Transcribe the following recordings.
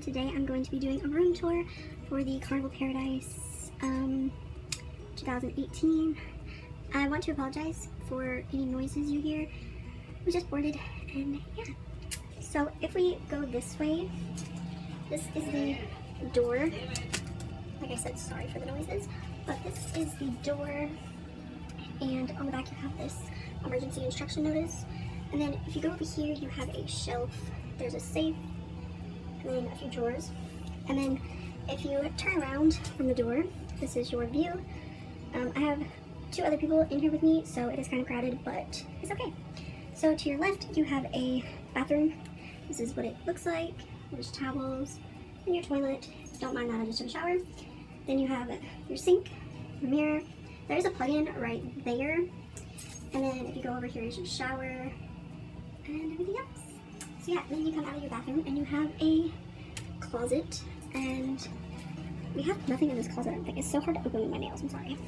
and today I'm going to be doing a room tour for the Carnival Paradise 2018. I want to apologize for any noises you hear. We just boarded and yeah. So if we go this way, this is the door. Like I said, sorry for the noises, but this is the door, and on the back you have this emergency instruction notice. And then if you go over here, you have a shelf, there's a safe, and then a few drawers. And then if you turn around from the door, this is your view. I have two other people in here with me, so it is kind of crowded, but it's okay. So to your left, you have a bathroom. This is what it looks like. There's towels and your toilet. Don't mind that, I just took a shower. Then you have your sink, your mirror. There's a plug-in right there. And then if you go over here is your shower and everything else. So yeah, then you come out of your bathroom and you have a closet, and we have nothing in this closet. I think it's so hard to open with my nails, I'm sorry.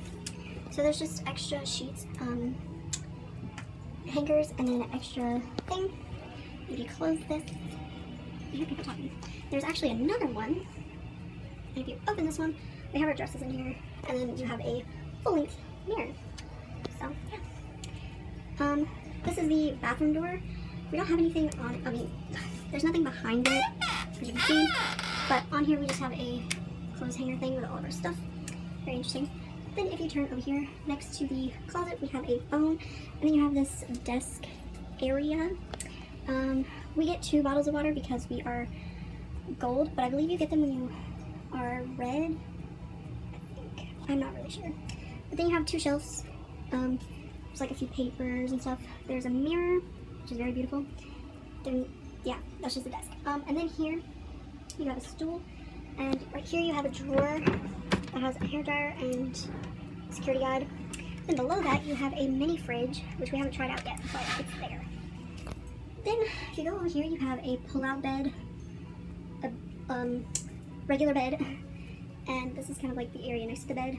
So there's just extra sheets, hangers, and then an extra thing. If you close this, you hear people talking. There's actually another one, and if you open this one, we have our dresses in here, and then you have a full-length mirror. So yeah. This is the bathroom door. We don't have anything on, there's nothing behind it, as you can see, but on here we just have a clothes hanger thing with all of our stuff. Very interesting. Then if you turn over here, next to the closet, we have a phone, and then you have this desk area. We get 2 bottles of water because we are gold, but I believe you get them when you are red, I think. I'm not really sure. But then you have 2 shelves. There's like a few papers and stuff. There's a mirror, which is very beautiful. Then, yeah, that's just the desk. And then here, you have a stool, and right here you have a drawer that has a hairdryer and security guard. Then below that, you have a mini fridge, which we haven't tried out yet, but it's there. Then, if you go over here, you have a pull-out bed, a regular bed, and this is kind of like the area next to the bed.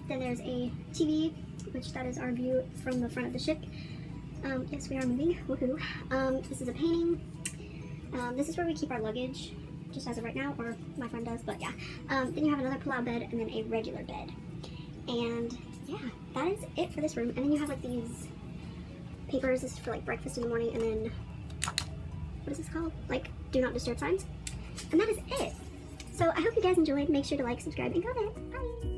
Then there's a TV, which that is our view from the front of the ship. Yes, we are moving, woohoo. This is a painting. This is where we keep our luggage, just as of right now, or my friend does, but yeah. Then you have another pull-out bed, and then a regular bed. And yeah, that is it for this room. And then you have like these papers. This is for like breakfast in the morning, and then, what is this called? Like, do not disturb signs. And that is it. So I hope you guys enjoyed. Make sure to like, subscribe, and comment. Bye!